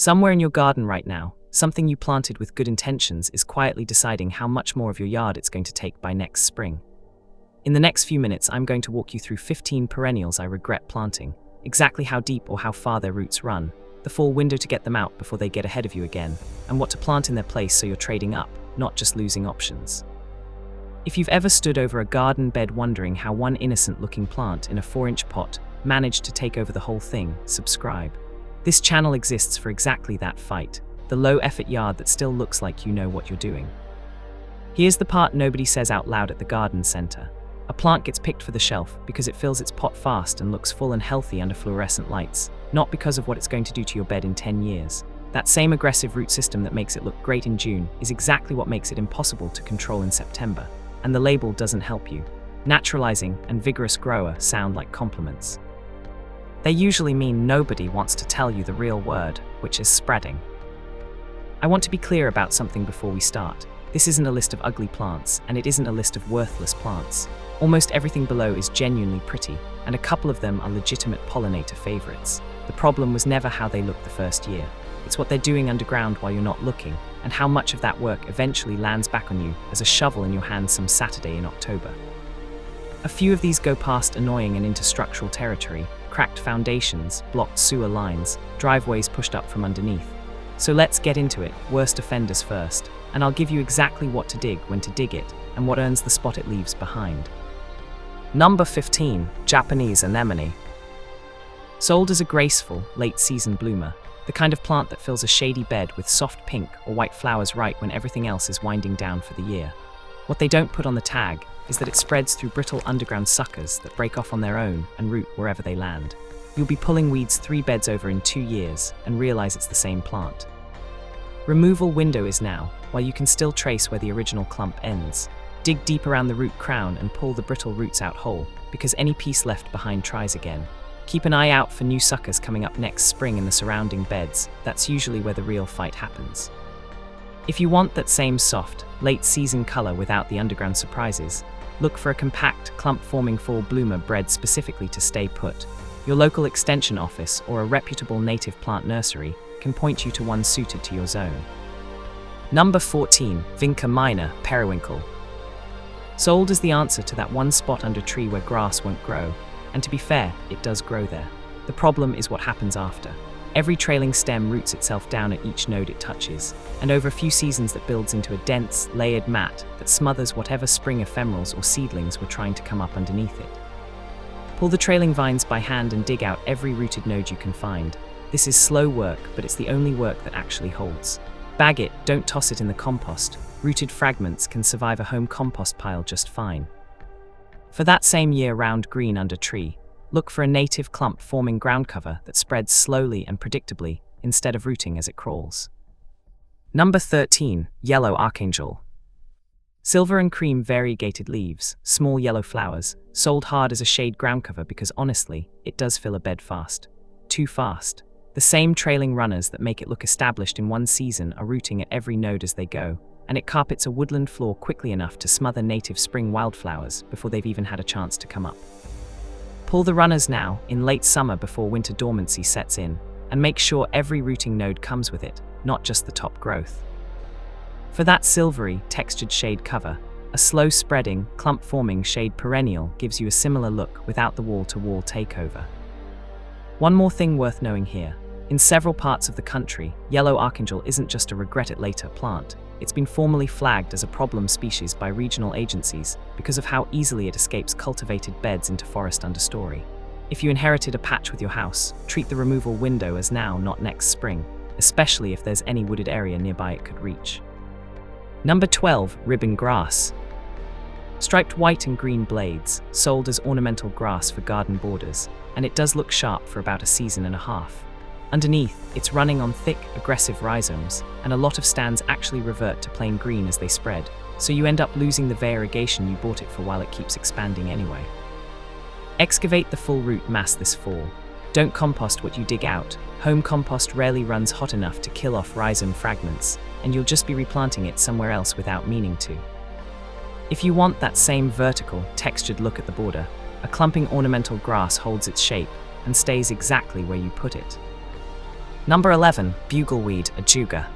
Somewhere in your garden right now, something you planted with good intentions is quietly deciding how much more of your yard it's going to take by next spring. In the next few minutes, I'm going to walk you through 15 perennials I regret planting, exactly how deep or how far their roots run, the full window to get them out before they get ahead of you again, and what to plant in their place so you're trading up, not just losing options. If you've ever stood over a garden bed wondering how one innocent-looking plant in a 4-inch pot managed to take over the whole thing, subscribe. This channel exists for exactly that fight, the low-effort yard that still looks like you know what you're doing. Here's the part nobody says out loud at the garden center. A plant gets picked for the shelf because it fills its pot fast and looks full and healthy under fluorescent lights, not because of what it's going to do to your bed in 10 years. That same aggressive root system that makes it look great in June is exactly what makes it impossible to control in September. And the label doesn't help you. Naturalizing and vigorous grower sound like compliments. They usually mean nobody wants to tell you the real word, which is spreading. I want to be clear about something before we start. This isn't a list of ugly plants, and it isn't a list of worthless plants. Almost everything below is genuinely pretty, and a couple of them are legitimate pollinator favorites. The problem was never how they looked the first year. It's what they're doing underground while you're not looking, and how much of that work eventually lands back on you as a shovel in your hand some Saturday in October. A few of these go past annoying and into structural territory, cracked foundations, blocked sewer lines, driveways pushed up from underneath. So let's get into it, worst offenders first, and I'll give you exactly what to dig, when to dig it, and what earns the spot it leaves behind. Number 15, Japanese Anemone. Sold as a graceful, late-season bloomer, the kind of plant that fills a shady bed with soft pink or white flowers right when everything else is winding down for the year. What they don't put on the tag is that it spreads through brittle underground suckers that break off on their own and root wherever they land. You'll be pulling weeds 3 beds over in 2 years and realize it's the same plant. Removal window is now, while you can still trace where the original clump ends. Dig deep around the root crown and pull the brittle roots out whole, because any piece left behind tries again. Keep an eye out for new suckers coming up next spring in the surrounding beds. That's usually where the real fight happens. If you want that same soft, late-season color without the underground surprises, look for a compact, clump-forming fall bloomer bred specifically to stay put. Your local extension office or a reputable native plant nursery can point you to one suited to your zone. Number 14, Vinca minor, periwinkle. Sold as the answer to that one spot under tree where grass won't grow. And to be fair, it does grow there. The problem is what happens after. Every trailing stem roots itself down at each node it touches, and over a few seasons that builds into a dense, layered mat that smothers whatever spring ephemerals or seedlings were trying to come up underneath it. Pull the trailing vines by hand and dig out every rooted node you can find. This is slow work, but it's the only work that actually holds. Bag it, don't toss it in the compost. Rooted fragments can survive a home compost pile just fine. For that same year-round green under tree, look for a native clump-forming ground cover that spreads slowly and predictably instead of rooting as it crawls. Number 13, Yellow Archangel. Silver and cream variegated leaves, small yellow flowers, sold hard as a shade ground cover because honestly, it does fill a bed fast. Too fast. The same trailing runners that make it look established in one season are rooting at every node as they go, and it carpets a woodland floor quickly enough to smother native spring wildflowers before they've even had a chance to come up. Pull the runners now, in late summer before winter dormancy sets in, and make sure every rooting node comes with it, not just the top growth. For that silvery, textured shade cover, a slow-spreading, clump-forming shade perennial gives you a similar look without the wall-to-wall takeover. One more thing worth knowing here. In several parts of the country, Yellow Archangel isn't just a regret-it-later plant. It's been formally flagged as a problem species by regional agencies because of how easily it escapes cultivated beds into forest understory. If you inherited a patch with your house, treat the removal window as now, not next spring, especially if there's any wooded area nearby it could reach. Number 12, Ribbon Grass. Striped white and green blades, sold as ornamental grass for garden borders, and it does look sharp for about a season and a half. Underneath, it's running on thick, aggressive rhizomes, and a lot of stands actually revert to plain green as they spread, so you end up losing the variegation you bought it for while it keeps expanding anyway. Excavate the full root mass this fall. Don't compost what you dig out. Home compost rarely runs hot enough to kill off rhizome fragments, and you'll just be replanting it somewhere else without meaning to. If you want that same vertical, textured look at the border, a clumping ornamental grass holds its shape and stays exactly where you put it. Number 11. Bugleweed ajuga.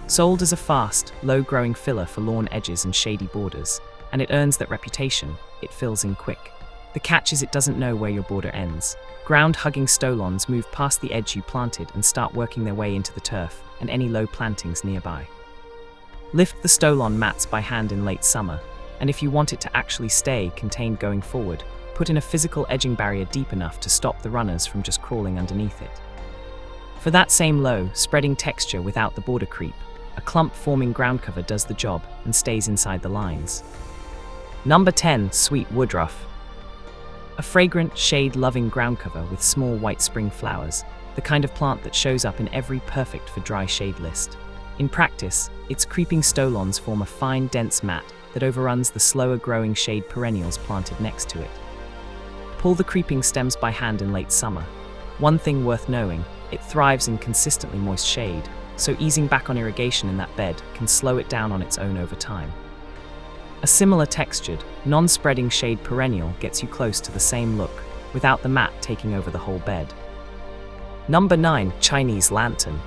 Sold as a fast, low-growing filler for lawn edges and shady borders, and it earns that reputation, it fills in quick. The catch is it doesn't know where your border ends. Ground-hugging stolons move past the edge you planted and start working their way into the turf and any low plantings nearby. Lift the stolon mats by hand in late summer, and if you want it to actually stay contained going forward, put in a physical edging barrier deep enough to stop the runners from just crawling underneath it. For that same low, spreading texture without the border creep, a clump-forming ground cover does the job and stays inside the lines. Number 10. Sweet woodruff. A fragrant, shade-loving ground cover with small white spring flowers, the kind of plant that shows up in every perfect for dry shade list. In practice, its creeping stolons form a fine, dense mat that overruns the slower-growing shade perennials planted next to it. Pull the creeping stems by hand in late summer. One thing worth knowing, it thrives in consistently moist shade, so easing back on irrigation in that bed can slow it down on its own over time. A similar textured, non-spreading shade perennial gets you close to the same look, without the mat taking over the whole bed. Number 9. Chinese lantern.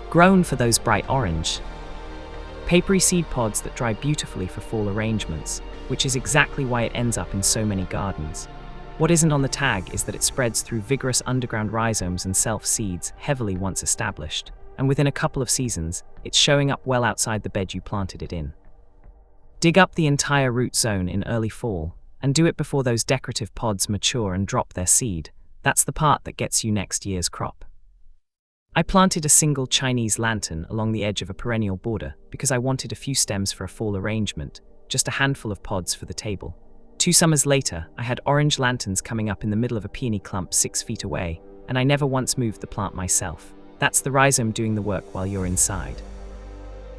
Grown for those bright orange, papery seed pods that dry beautifully for fall arrangements, which is exactly why it ends up in so many gardens. What isn't on the tag is that it spreads through vigorous underground rhizomes and self-seeds heavily once established, and within a couple of seasons, it's showing up well outside the bed you planted it in. Dig up the entire root zone in early fall, and do it before those decorative pods mature and drop their seed. That's the part that gets you next year's crop. I planted a single Chinese lantern along the edge of a perennial border because I wanted a few stems for a fall arrangement, just a handful of pods for the table. 2 summers later, I had orange lanterns coming up in the middle of a peony clump 6 feet away, and I never once moved the plant myself. That's the rhizome doing the work while you're inside.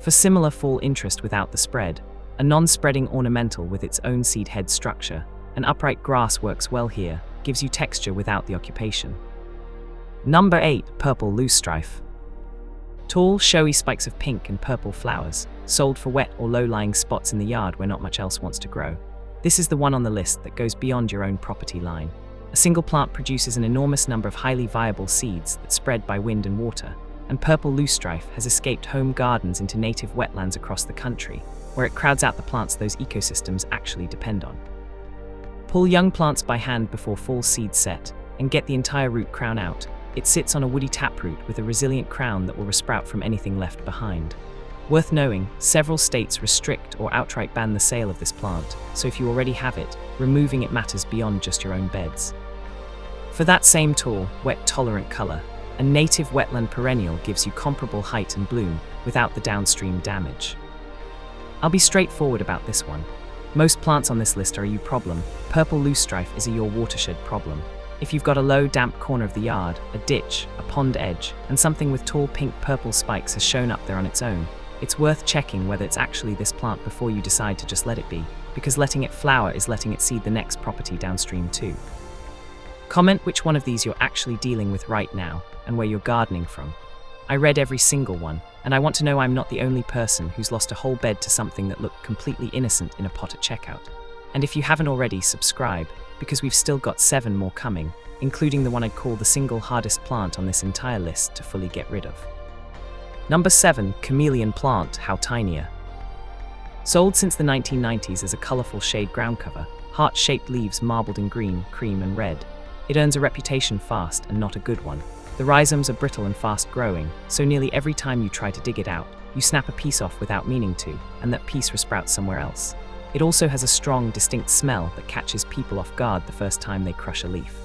For similar fall interest without the spread, a non-spreading ornamental with its own seed head structure, an upright grass works well here, gives you texture without the occupation. Number 8. Purple loosestrife. Tall, showy spikes of pink and purple flowers, sold for wet or low-lying spots in the yard where not much else wants to grow. This is the one on the list that goes beyond your own property line. A single plant produces an enormous number of highly viable seeds that spread by wind and water, and purple loosestrife has escaped home gardens into native wetlands across the country, where it crowds out the plants those ecosystems actually depend on. Pull young plants by hand before fall seed set, and get the entire root crown out. It sits on a woody taproot with a resilient crown that will resprout from anything left behind. Worth knowing, several states restrict or outright ban the sale of this plant, so if you already have it, removing it matters beyond just your own beds. For that same tall, wet-tolerant color, a native wetland perennial gives you comparable height and bloom without the downstream damage. I'll be straightforward about this one. Most plants on this list are a you problem. Purple loosestrife is a your watershed problem. If you've got a low, damp corner of the yard, a ditch, a pond edge, and something with tall pink-purple spikes has shown up there on its own, it's worth checking whether it's actually this plant before you decide to just let it be, because letting it flower is letting it seed the next property downstream too. Comment which one of these you're actually dealing with right now, and where you're gardening from. I read every single one, and I want to know I'm not the only person who's lost a whole bed to something that looked completely innocent in a pot at checkout. And if you haven't already, subscribe, because we've still got 7 more coming, including the one I'd call the single hardest plant on this entire list to fully get rid of. Number 7. Chameleon plant, how tinier. Sold since the 1990s as a colorful shade ground cover, heart-shaped leaves marbled in green, cream and red. It earns a reputation fast and not a good one. The rhizomes are brittle and fast-growing, so nearly every time you try to dig it out, you snap a piece off without meaning to, and that piece resprouts somewhere else. It also has a strong, distinct smell that catches people off guard the first time they crush a leaf.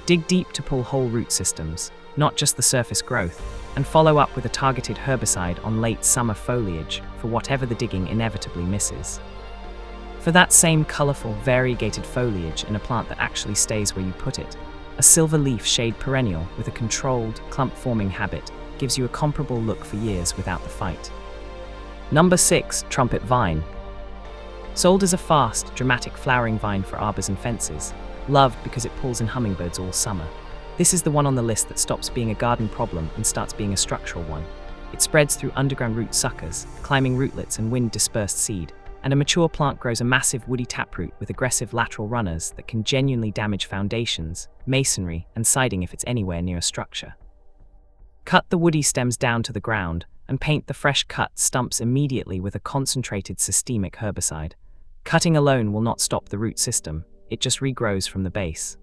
Dig deep to pull whole root systems, not just the surface growth, and follow up with a targeted herbicide on late summer foliage for whatever the digging inevitably misses. For that same colorful, variegated foliage in a plant that actually stays where you put it, a silver leaf shade perennial with a controlled, clump-forming habit gives you a comparable look for years without the fight. Number 6. Trumpet vine. Sold as a fast, dramatic flowering vine for arbors and fences, loved because it pulls in hummingbirds all summer. This is the one on the list that stops being a garden problem and starts being a structural one. It spreads through underground root suckers, climbing rootlets and wind-dispersed seed, and a mature plant grows a massive woody taproot with aggressive lateral runners that can genuinely damage foundations, masonry, and siding if it's anywhere near a structure. Cut the woody stems down to the ground and paint the fresh cut stumps immediately with a concentrated systemic herbicide. Cutting alone will not stop the root system, it just regrows from the base.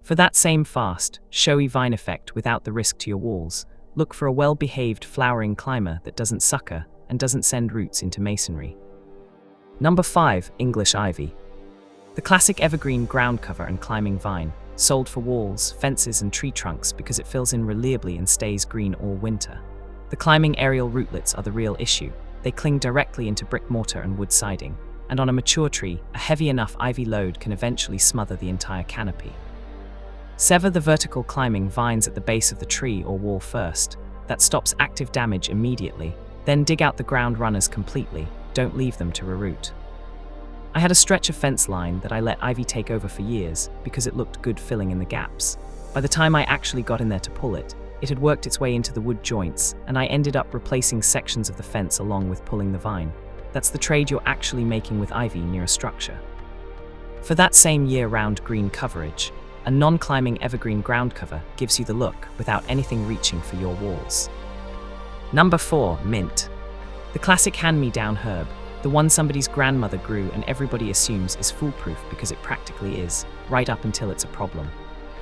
For that same fast, showy vine effect without the risk to your walls, look for a well-behaved flowering climber that doesn't sucker and doesn't send roots into masonry. Number 5. English ivy. The classic evergreen ground cover and climbing vine, sold for walls, fences and tree trunks because it fills in reliably and stays green all winter. The climbing aerial rootlets are the real issue. They cling directly into brick mortar and wood siding, and on a mature tree, a heavy enough ivy load can eventually smother the entire canopy. Sever the vertical climbing vines at the base of the tree or wall first. That stops active damage immediately. Then dig out the ground runners completely. Don't leave them to reroot. I had a stretch of fence line that I let ivy take over for years because it looked good filling in the gaps. By the time I actually got in there to pull it, it had worked its way into the wood joints, and I ended up replacing sections of the fence along with pulling the vine. That's the trade you're actually making with ivy near a structure. For that same year-round green coverage, a non-climbing evergreen ground cover gives you the look without anything reaching for your walls. Number 4. Mint. The classic hand-me-down herb, the one somebody's grandmother grew and everybody assumes is foolproof because it practically is, right up until it's a problem.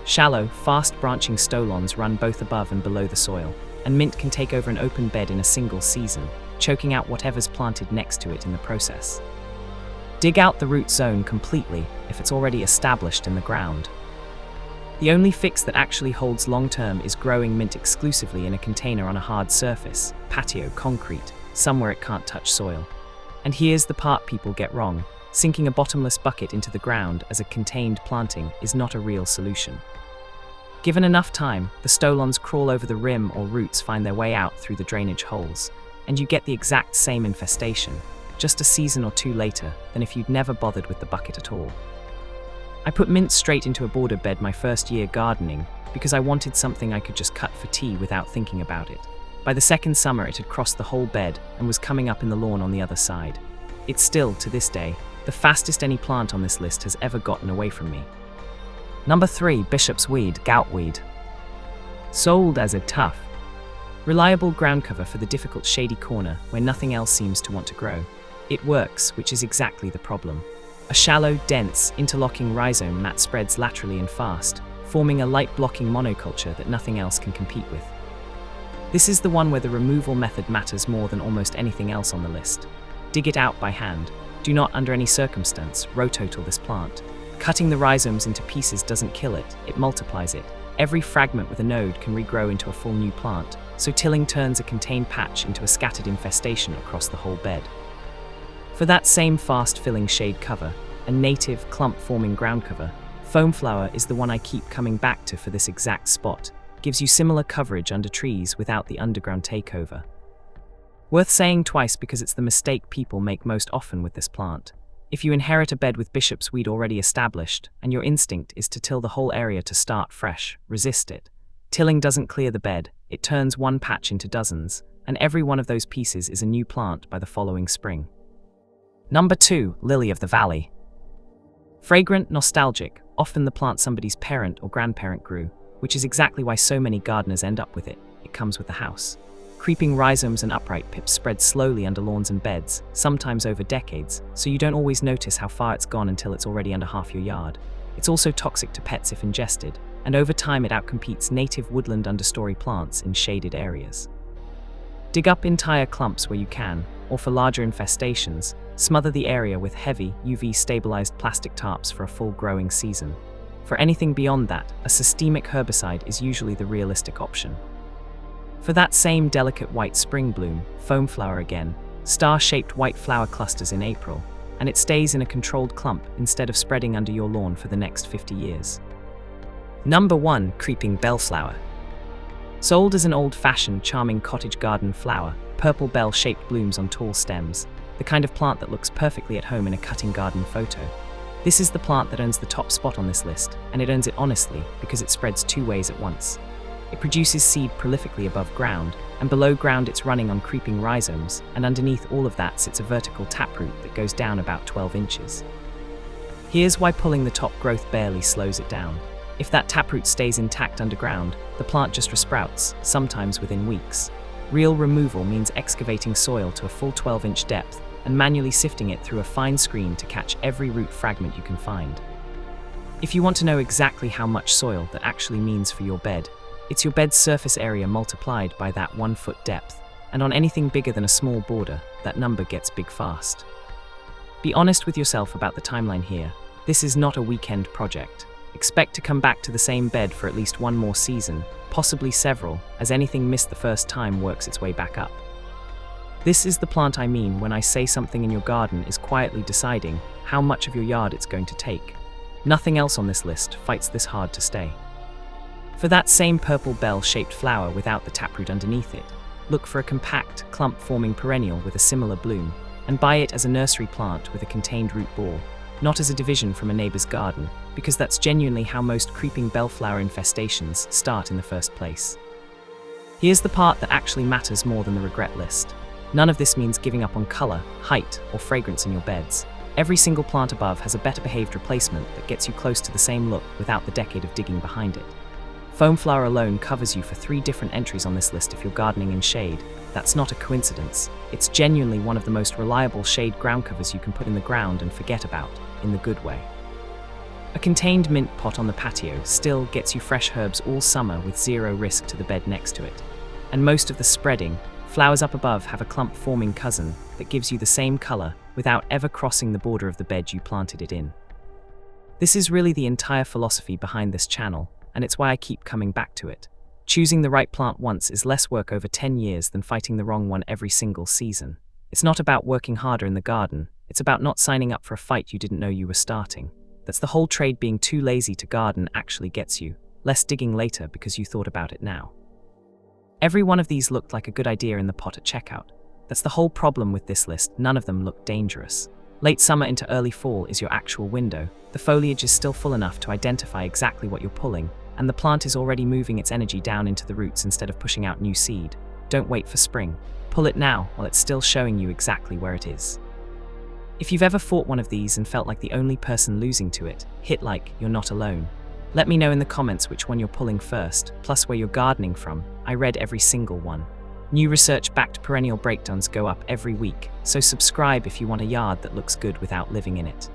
Shallow, fast-branching stolons run both above and below the soil, and mint can take over an open bed in a single season, choking out whatever's planted next to it in the process. Dig out the root zone completely if it's already established in the ground. The only fix that actually holds long-term is growing mint exclusively in a container on a hard surface, patio, concrete, somewhere it can't touch soil. And here's the part people get wrong. Sinking a bottomless bucket into the ground as a contained planting is not a real solution. Given enough time, the stolons crawl over the rim or roots find their way out through the drainage holes, and you get the exact same infestation, just a season or two later than if you'd never bothered with the bucket at all. I put mint straight into a border bed my first year gardening because I wanted something I could just cut for tea without thinking about it. By the second summer it had crossed the whole bed and was coming up in the lawn on the other side. It's still, to this day, the fastest any plant on this list has ever gotten away from me. Number 3. Bishop's weed, goutweed. Sold as a tough, reliable ground cover for the difficult shady corner where nothing else seems to want to grow. It works, which is exactly the problem. A shallow, dense, interlocking rhizome mat spreads laterally and fast, forming a light-blocking monoculture that nothing else can compete with. This is the one where the removal method matters more than almost anything else on the list. Dig it out by hand. Do not, under any circumstance, rototill this plant. Cutting the rhizomes into pieces doesn't kill it, it multiplies it. Every fragment with a node can regrow into a full new plant, so tilling turns a contained patch into a scattered infestation across the whole bed. For that same fast-filling shade cover, a native, clump-forming ground cover, foam flower is the one I keep coming back to for this exact spot. Gives you similar coverage under trees without the underground takeover. Worth saying twice because it's the mistake people make most often with this plant. If you inherit a bed with bishop's weed already established, and your instinct is to till the whole area to start fresh, resist it. Tilling doesn't clear the bed, it turns one patch into dozens, and every one of those pieces is a new plant by the following spring. Number 2. Lily of the Valley. Fragrant, nostalgic, often the plant somebody's parent or grandparent grew, which is exactly why so many gardeners end up with it. It comes with the house. Creeping rhizomes and upright pips spread slowly under lawns and beds, sometimes over decades, so you don't always notice how far it's gone until it's already under half your yard. It's also toxic to pets if ingested, and over time it outcompetes native woodland understory plants in shaded areas. Dig up entire clumps where you can, or for larger infestations, smother the area with heavy, UV-stabilized plastic tarps for a full growing season. For anything beyond that, a systemic herbicide is usually the realistic option. For that same delicate white spring bloom, foam flower again, star-shaped white flower clusters in April, and it stays in a controlled clump instead of spreading under your lawn for the next 50 years. Number 1. Creeping bellflower. Sold as an old-fashioned, charming cottage garden flower, purple bell-shaped blooms on tall stems, the kind of plant that looks perfectly at home in a cutting garden photo. This is the plant that earns the top spot on this list, and it earns it honestly because it spreads 2 ways at once. It produces seed prolifically above ground, and below ground it's running on creeping rhizomes, and underneath all of that sits a vertical taproot that goes down about 12 inches. Here's why pulling the top growth barely slows it down. If that taproot stays intact underground, the plant just resprouts, sometimes within weeks. Real removal means excavating soil to a full 12-inch depth and manually sifting it through a fine screen to catch every root fragment you can find. If you want to know exactly how much soil that actually means for your bed, it's your bed's surface area multiplied by that 1 foot depth, and on anything bigger than a small border, that number gets big fast. Be honest with yourself about the timeline here. This is not a weekend project. Expect to come back to the same bed for at least one more season, possibly several, as anything missed the first time works its way back up. This is the plant I mean when I say something in your garden is quietly deciding how much of your yard it's going to take. Nothing else on this list fights this hard to stay. For that same purple bell-shaped flower without the taproot underneath it, look for a compact, clump-forming perennial with a similar bloom, and buy it as a nursery plant with a contained root ball, not as a division from a neighbor's garden, because that's genuinely how most creeping bellflower infestations start in the first place. Here's the part that actually matters more than the regret list. None of this means giving up on color, height, or fragrance in your beds. Every single plant above has a better behaved replacement that gets you close to the same look without the decade of digging behind it. Foam flower alone covers you for 3 different entries on this list if you're gardening in shade. That's not a coincidence. It's genuinely one of the most reliable shade ground covers you can put in the ground and forget about, in the good way. A contained mint pot on the patio still gets you fresh herbs all summer with zero risk to the bed next to it. And most of the spreading, flowers up above have a clump-forming cousin that gives you the same color without ever crossing the border of the bed you planted it in. This is really the entire philosophy behind this channel, and it's why I keep coming back to it. Choosing the right plant once is less work over 10 years than fighting the wrong one every single season. It's not about working harder in the garden, it's about not signing up for a fight you didn't know you were starting. That's the whole trade being too lazy to garden actually gets you, less digging later because you thought about it now. Every one of these looked like a good idea in the pot at checkout. That's the whole problem with this list, none of them look dangerous. Late summer into early fall is your actual window. The foliage is still full enough to identify exactly what you're pulling, and the plant is already moving its energy down into the roots instead of pushing out new seed. Don't wait for spring. Pull it now while it's still showing you exactly where it is. If you've ever fought one of these and felt like the only person losing to it, hit like you're not alone. Let me know in the comments which one you're pulling first, plus where you're gardening from. I read every single one. New research-backed perennial breakdowns go up every week, so subscribe if you want a yard that looks good without living in it.